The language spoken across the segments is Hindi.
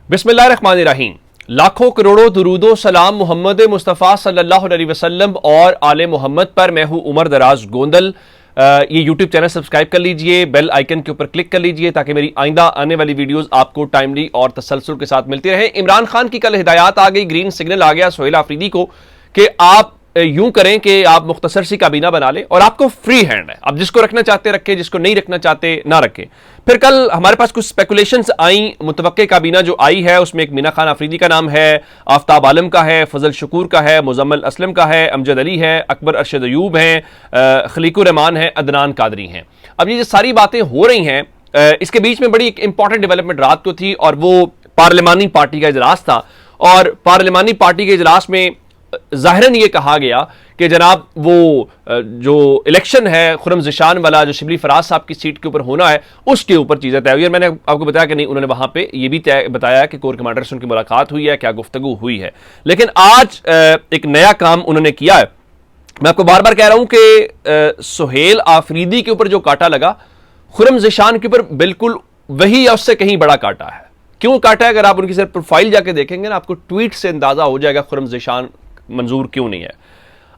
बिस्मिल्लाहिर्रहमानिर्रहीम। लाखों करोड़ों दुरूदो सलाम मोहम्मद मुस्तफ़ा सल्लल्लाहु अलैहि वसल्लम और आले मोहम्मद पर। मैं हूं उमर दराज गोंदल। ये यूट्यूब चैनल सब्सक्राइब कर लीजिए, बेल आइकन के ऊपर क्लिक कर लीजिए ताकि मेरी आइंदा आने वाली वीडियोस आपको टाइमली और तसलसल के साथ मिलती रहे। इमरान खान की कल हिदायत आ गई, ग्रीन सिग्नल आ गया सोहेल आफरीदी को कि आप यूं करें कि आप मुख्तसर सी काबीना बना लें और आपको फ्री हैंड है, आप जिसको रखना चाहते रखें, जिसको नहीं रखना चाहते ना रखें। फिर कल हमारे पास कुछ स्पेकुलेशंस आई। मुतवक्के काबीना जो आई है उसमें एक मीना खान आफरीदी का नाम है, आफ्ताब आलम का है, फजल शकूर का है, मुजम्मल असलम का है, अमजद अली है, अकबर अरशद अयूब हैं, खलीकुर रहमान है, अदनान कादरी हैं। अब ये जो सारी बातें हो रही हैं, इसके बीच में बड़ी एक इंपॉर्टेंट डेवलपमेंट रात को थी और वो पार्लिमानी पार्टी का इजलास था। और पार्लिमानी पार्टी के इजलास में जाहिरन ये कहा गया कि जनाब वो जो इलेक्शन है खुरम ज़िशान वाला, जो शिबली फराज साहब की सीट के ऊपर होना है, उसके ऊपर चीज़ें तय हुई। और मैंने आपको बताया कि नहीं, उन्होंने वहां पे ये भी बताया कि कोर कमांडर से उनकी मुलाकात हुई है, क्या गुफ्तगू हुई है। लेकिन आज एक नया काम उन्होंने किया है। मैं आपको बार बार कह रहा हूं कि सोहेल आफरीदी के ऊपर जो कांटा लगा, खुरम ज़िशान के ऊपर बिल्कुल वही या उससे कहीं बड़ा कांटा है। क्यों काटा है? अगर आप उनकी सिर्फ प्रोफाइल जाके देखेंगे ना, आपको ट्वीट से अंदाजा हो जाएगा खुरम ज़िशान मंजूर क्यों नहीं है।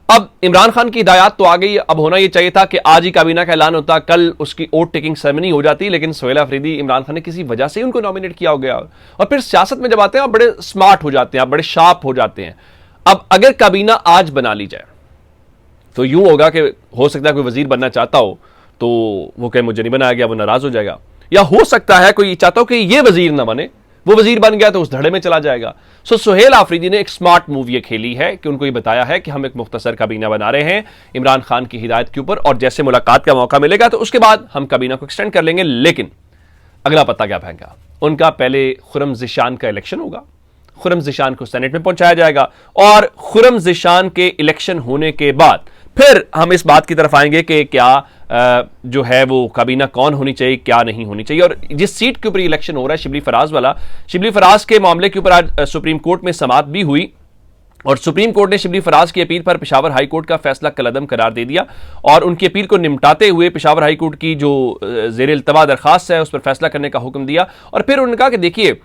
अब इमरान खान की हिदायत तो आ गई, अब होना यह चाहिए था कि आज ही काबीना का ऐलान होता, कल उसकी वोट टेकिंग सेरेमनी हो जाती, लेकिन सोहेल आफरीदी इमरान खान ने किसी वजह से उनको नॉमिनेट किया हो गया। और फिर सियासत में जब आते हैं आप बड़े स्मार्ट हो जाते हैं, आप बड़े शार्प हो जाते हैं। अब अगर काबीना आज बना ली जाए तो यूं होगा कि हो सकता है कोई वजीर बनना चाहता हो तो वो कहे मुझे नहीं बनाया गया, वो नाराज हो जाएगा। या हो सकता है कोई चाहता हो कि ये वजीर ना बने, वो वजीर बन गया तो उस धड़े में चला जाएगा। सो सोहेल आफरीदी ने एक स्मार्ट मूव ये खेली है कि उनको ये बताया है कि हम एक मुख्तसर काबीना बना रहे हैं इमरान खान की हिदायत के ऊपर, और जैसे मुलाकात का मौका मिलेगा तो उसके बाद हम काबीना को एक्सटेंड कर लेंगे। लेकिन अगला पता क्या फेंका उनका, पहले खुरम ज़िशान का इलेक्शन होगा, खुरम ज़िशान को सेनेट में पहुंचाया जाएगा, और खुरम ज़िशान के इलेक्शन होने के बाद फिर हम इस बात की तरफ आएंगे कि क्या जो है वो काबीना कौन होनी चाहिए, क्या नहीं होनी चाहिए। और जिस सीट के ऊपर इलेक्शन हो रहा है शिबली फराज वाला, शिबली फराज के मामले के ऊपर आज सुप्रीम कोर्ट में समाअत भी हुई और सुप्रीम कोर्ट ने शिबली फराज की अपील पर पेशावर हाई कोर्ट का फैसला कलअदम करार दे दिया। और उनकी अपील को निपटाते हुए पेशावर हाई कोर्ट की जो ज़ेर इल्तवा दरखास्त है उस पर फैसला करने का हुक्म दिया। और फिर उन्होंने कहा कि देखिए,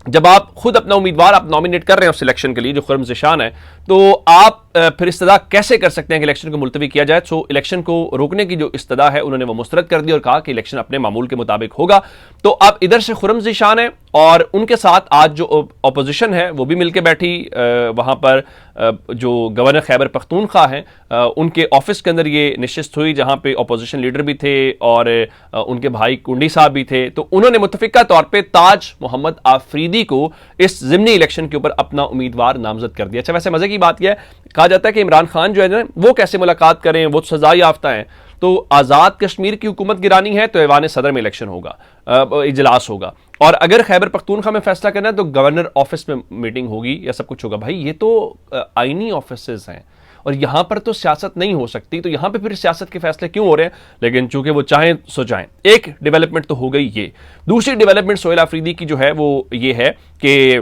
जब आप खुद अपना उम्मीदवार आप नॉमिनेट कर रहे हैं उस इलेक्शन के लिए जो खुरम ज़िशान है, तो आप फिर इस्तदा कैसे कर सकते हैं कि इलेक्शन को मुलतवी किया जाए। सो इलेक्शन को रोकने की जो इस्तदा है उन्होंने वो मुस्तरद कर दी और कहा कि इलेक्शन अपने मामूल के मुताबिक होगा। तो अब इधर से खुरम ज़िशान है और उनके साथ आज जो अपोजिशन है वो भी मिलकर बैठी। वहां पर जो गवर्नर खैबर पख्तूनख्वा हैं उनके ऑफिस के अंदर ये नशिस्त हुई, जहां पे अपोजिशन लीडर भी थे और उनके भाई कुंडी साहब भी थे। तो उन्होंने मुतफिका तौर पर ताज मोहम्मद आफरीदी को इस ज़िमनी इलेक्शन के ऊपर अपना उम्मीदवार नामजद कर दिया। अच्छा, वैसे मजे की बात यह है, कहा जाता है कि इमरान खान जो है ना वो कैसे मुलाकात करें, वो तो सजा याफ्ता है। तो आज़ाद कश्मीर की हुकूमत गिरानी है तो ऐवान सदर में इलेक्शन होगा, इजलास होगा, और अगर खैबर पख्तूनख्वा में फैसला करना है तो गवर्नर ऑफिस में मीटिंग होगी या सब कुछ होगा। भाई ये तो आईनी ऑफिस हैं और यहां पर तो सियासत नहीं हो सकती, तो यहां पे फिर सियासत के फैसले क्यों हो रहे हैं? लेकिन चूंकि वो चाहें सो चाहें। एक डेवलपमेंट तो हो गई ये। दूसरी डेवलपमेंट सोहेल आफरीदी की जो है वो ये है कि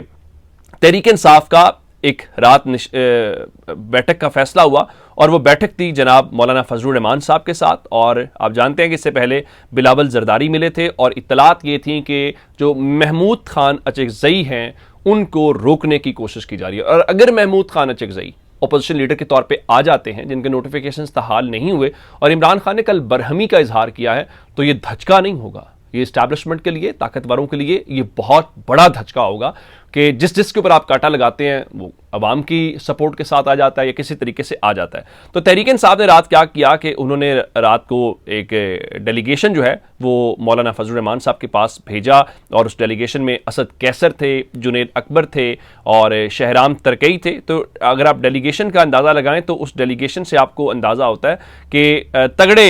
तहरीक इंसाफ का एक रात बैठक का फैसला हुआ और वो बैठक थी जनाब मौलाना फजलुर रहमान साहब के साथ। और आप जानते हैं कि इससे पहले बिलावल जरदारी मिले थे और इत्तलात ये थी कि जो महमूद खान अचकज़ई हैं उनको रोकने की कोशिश की जा रही है। और अगर महमूद खान अचकज़ई अपोजिशन लीडर के तौर पे आ जाते हैं, जिनके नोटिफिकेशंस तहाल नहीं हुए, और इमरान खान ने कल बरहमी का इजहार किया है, तो ये धचका नहीं होगा, ये इस्टेब्लिशमेंट के लिए, ताकतवरों के लिए ये बहुत बड़ा धचका होगा कि जिस के ऊपर आप कांटा लगाते हैं वो अवाम की सपोर्ट के साथ आ जाता है या किसी तरीके से आ जाता है। तो तहरीक इंसाफ ने रात क्या किया कि उन्होंने रात को एक डेलीगेशन जो है वो मौलाना फजलुर रहमान साहब के पास भेजा और उस डेलीगेशन में असद कैसर थे, जुनैद अकबर थे और शहराम तरकई थे। तो अगर आप डेलीगेशन का अंदाज़ा लगाएं तो उस डेलीगेशन से आपको अंदाज़ा होता है कि तगड़े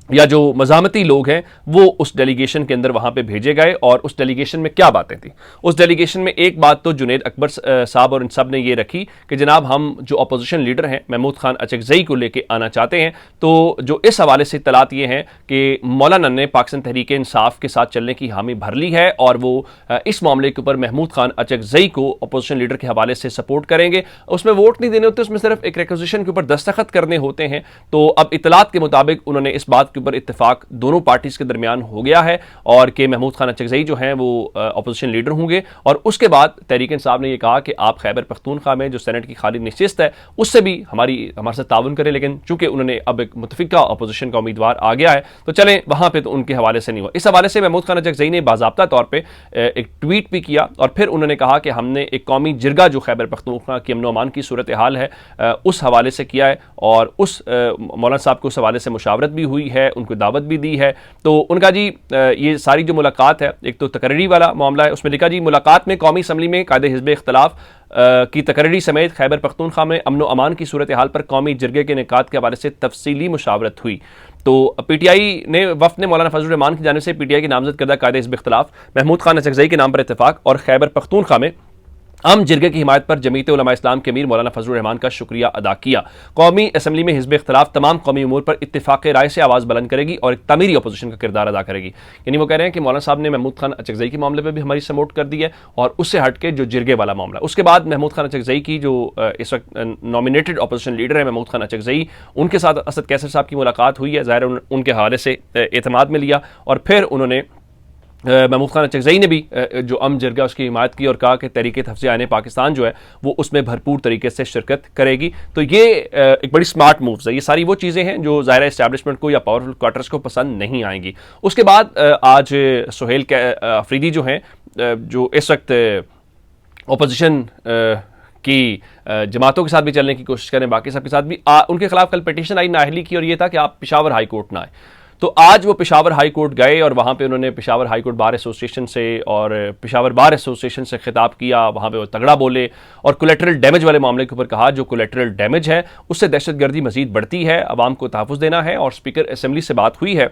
या जो मज़ामती लोग हैं वो उस डेलीगेशन के अंदर वहाँ पे भेजे गए। और उस डेलीगेशन में क्या बातें थी? उस डेलीगेशन में एक बात तो जुनैद अकबर साहब और इन सब ने ये रखी कि जनाब हम जो अपोजिशन लीडर हैं महमूद खान अचकज़ई को लेके आना चाहते हैं। तो जो इस हवाले से इत्तलात ये हैं कि मौलाना ने पाकिस्तान तहरीक इंसाफ के साथ चलने की हामी भर ली है और वो इस मामले के ऊपर महमूद खान अचकज़ई को अपोजिशन लीडर के हवाले से सपोर्ट करेंगे। उसमें वोट नहीं देने होते, उसमें सिर्फ एक रिक्वेजिशन के ऊपर दस्तखत करने होते हैं। तो अब इत्तलात के मुताबिक उन्होंने इस बात के ऊपर इत्तेफाक दोनों पार्टीज के दरमियान हो गया है और कि महमूद खान अचकज़ई जो हैं वो अपोजिशन लीडर होंगे। और उसके बाद तहरीक इंसाफ ने यह कहा कि आप खैबर पख्तूनख्वा में जो सेनेट की खाली नशिस्त है उससे भी हमारे साथ ताउन करें, लेकिन चूंकि उन्होंने अब एक मुतफिका अपोजिशन का उम्मीदवार आ गया है तो चलें वहां पर तो उनके हवाले से नहीं हुआ। इस हवाले से महमूद खान अचकज़ई ने बाज़ाब्ता तौर पर एक ट्वीट भी किया और फिर उन्होंने कहा कि हमने एक कौमी जिरगा जो खैबर पख्तूनख्वा की अमन व अमान की सूरत हाल है उस हवाले से किया है और उस मौलाना साहब को उस हवाले से मुशावरत भी हुई है, उनको दावत भी दी है। तो उनका जी ये सारी जो मुलाकात है, एक तो तकर्री वाला मामला है, उसमें लिखा जी मुलाकात में कौमी असम्बली में कायदे हिज़्ब इख्तिलाफ की तकर्री समेत खैबर पख्तूनख्वा में अमन व अमान की सूरत हाल पर कौमी जिरगे के इनेकाद के हवाले से तफसीली मुशावरत हुई। तो पीटीआई ने वफ़द ने मौलाना फजलुर रहमान की जानिब से पीटीआई की नामजद करदा कायदे हिज़्ब इख्तिलाफ महमूद खान अचकज़ई के नाम पर इत्तेफाक और खैबर पख्तूनख्वा में आम जिरगे की हिमायत पर जमीयत उलमा इस्लाम के अमीर मौलाना फजलुर रहमान का शुक्रिया अदा किया। कौमी असम्बली में हिज़्ब इख्तिलाफ तमाम कौमी उमूर पर इत्तेफाक राय से आवाज़ बुलंद करेगी और एक तमीरी अपोजिशन का किरदार अदा करेगी। यानी वो कह रहे हैं कि मौलाना साहब ने महमूद खान अचकज़ई के मामले पर भी हमारी सपोर्ट कर दी है और उससे हट के जो जिरगे वाला मामला, उसके बाद महमूद खान अचकज़ई की जो इस वक्त नॉमिनेटेड अपोजिशन लीडर है महमूद खान अचकज़ई, उनके साथ असद कैसर साहब की मुलाकात हुई है, ज़ाहिर उनके हवाले से एतमाद में लिया और फिर उन्होंने महमूद खान अचकज़ई ने भी जो अम जिरगा उसकी हिमायत की और कहा कि तहरीक तहफ़्ज़ुज़ आईन पाकिस्तान जो है वो उसमें भरपूर तरीके से शिरकत करेगी। तो ये एक बड़ी स्मार्ट मूव्स है। ये सारी वो चीज़ें हैं जो ज़ाहिर इस्टेब्लिशमेंट को या पावरफुल क्वार्टर्स को पसंद नहीं आएंगी। उसके बाद आज सुहेल अफरीदी जो हैं जो इस वक्त अपोजिशन की जमातों के साथ भी चलने की कोशिश करें, बाकी सबके साथ भी उनके खिलाफ कल पिटीशन आई नाअहली की और ये था कि आप पेशावर हाई कोर्ट ना आए। तो आज वो पेशावर हाई कोर्ट गए और वहाँ पे उन्होंने Peshawar high court bar association से और पेशावर बार एसोसिएशन से खिताब किया। वहाँ पे वो तगड़ा बोले और कोलेटरल डैमेज वाले मामले के ऊपर कहा जो कोलेटरल डैमेज है उससे दहशतगर्दी मजीद बढ़ती है, अवाम को तहफ़्फ़ुज़ देना है। और स्पीकर असम्बली से बात हुई है,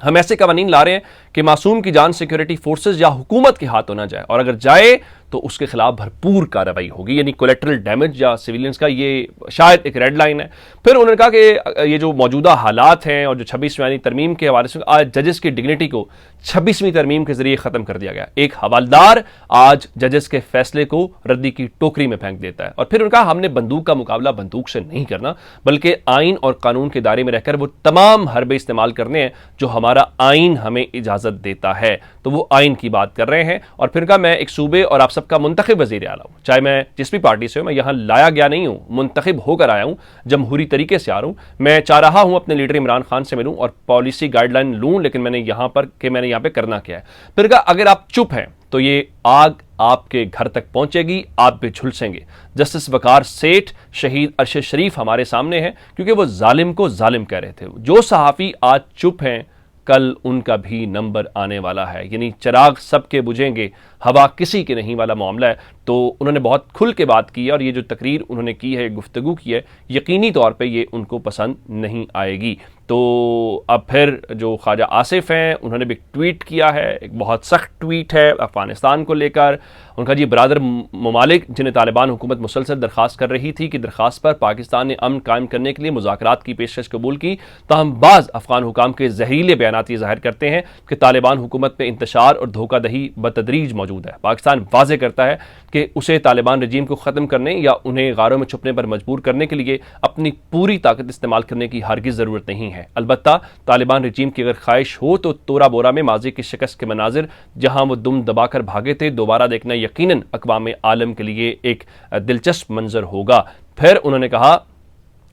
हम ऐसे कवानीन ला रहे हैं कि मासूम की जान सिक्योरिटी फोर्सेज या हुकूमत के हाथों ना जाए और अगर जाए तो उसके खिलाफ भरपूर कार्रवाई होगी। यानी कोलेटरल डैमेज या सिविलियंस का ये शायद एक रेड लाइन है। फिर उन्होंने कहा कि ये जो मौजूदा हालात हैं और जो 26वीं तरमीम के हवाले से आज जजेस की डिग्निटी को 26वीं तरमीम के जरिए ख़त्म कर दिया गया। एक हवालदार आज जजेस के फैसले को रद्दी की टोकरी में फेंक देता है। और फिर उनका हमने बंदूक का मुकाबला बंदूक से नहीं करना बल्कि आइन और कानून के दायरे में रहकर वो तमाम हरबे इस्तेमाल करने हैं जो हमारा आइन हमें इजाज़त देता है। तो वो आइन की बात कर रहे हैं। और फिर कहा मैं एक सूबे और आप सबका मुंतखब वज़ीर आला हूँ, चाहे मैं जिस भी पार्टी से हूँ, मैं यहाँ लाया गया नहीं हूँ, मुंतखब होकर आया हूँ, जमहूरी तरीके से आ रहा हूँ। मैं चाह रहा हूँ अपने लीडर इमरान खान से मिलूँ और पॉलिसी गाइडलाइन लूँ, लेकिन मैंने यहाँ पे करना क्या है। फिर कहा अगर आप चुप हैं तो ये आग आपके घर तक पहुंचेगी, आप भी झुलसेंगे। जस्टिस वकार सेठ शहीद अरशद शरीफ हमारे सामने हैं क्योंकि वो जालिम को जालिम कह रहे थे। जो सहाफ़ी आज चुप हैं कल उनका भी नंबर आने वाला है। यानी चिराग सबके बुझेंगे, हवा किसी के नहीं वाला मामला है। तो उन्होंने बहुत खुल के बात की है और ये जो तकरीर उन्होंने की है, गुफ्तगू की है, यकीनी तौर पे ये उनको पसंद नहीं आएगी। तो अब फिर जो ख्वाजा आसिफ हैं उन्होंने भी ट्वीट किया है, एक बहुत सख्त ट्वीट है अफगानिस्तान को लेकर। उनका जी बरादर ममालिक जिन्हें तालिबान हुकूमत मुसलसल दरख्वास्त कर रही थी कि दरख्वास्त पर पाकिस्तान ने अमन कायम करने के लिए मुज़ाकरात की पेशकश कबूल की, ताहम बाज़ अफगान हुकाम के जहरीले बयानात ये ज़ाहिर करते हैं कि तालिबान हुकूमत में इंतशार और धोखादही बतदरीज मौजूद है। पाकिस्तान वाज़ेह करता है कि उसे तालिबान रजीम को ख़त्म करने या उन्हें गारों में छुपने पर मजबूर करने के लिए अपनी पूरी ताकत इस्तेमाल करने की हरगिज़ ज़रूरत नहीं है। अलबत्ता तालिबान रजीम की अगर ख्वाहिश हो तो तोरा बोरा में माजी की शिकस्त के मनाजिर जहां वो दुम दबाकर भागे थे दोबारा देखना यकीनन अक़वाम आलम के लिए एक दिलचस्प मंजर होगा। फिर उन्होंने कहा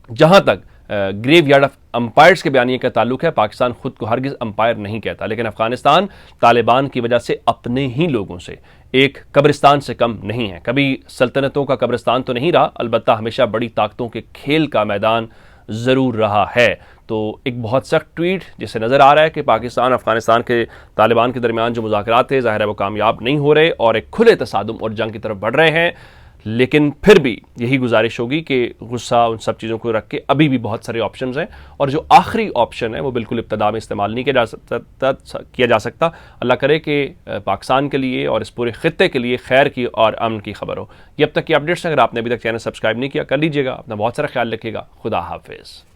जहां तक ग्रेव यार्ड ऑफ अंपायर्स के बयानिए का ताल्लुक है, पाकिस्तान खुद को हरगिज़ अंपायर नहीं कहता, लेकिन अफगानिस्तान तालिबान की वजह से अपने ही लोगों से एक कब्रिस्तान से कम नहीं है। कभी सल्तनतों का कब्रिस्तान तो नहीं रहा, अलबत्ता हमेशा बड़ी ताकतों के खेल का मैदान ज़रूर रहा है। तो एक बहुत सख्त ट्वीट जिससे नज़र आ रहा है कि पाकिस्तान अफगानिस्तान के तालिबान के दरमियान जो मुज़ाकरात थे ज़ाहिर है वो कामयाब नहीं हो रहे और एक खुले तसादुम और जंग की तरफ बढ़ रहे हैं। लेकिन फिर भी यही गुजारिश होगी कि गुस्सा उन सब चीज़ों को रख के अभी भी बहुत सारे ऑप्शंस हैं और जो आखिरी ऑप्शन है वो बिल्कुल इब्तदा में इस्तेमाल नहीं किया जा सकता। अल्लाह करे कि पाकिस्तान के लिए और इस पूरे खित्ते के लिए खैर की और अमन की खबर हो। ये अब तक की अपडेट्स, अगर आपने अभी तक चैनल सब्सक्राइब नहीं किया कर लीजिएगा। अपना बहुत सारा ख्याल रखिएगा। खुदा हाफिज़।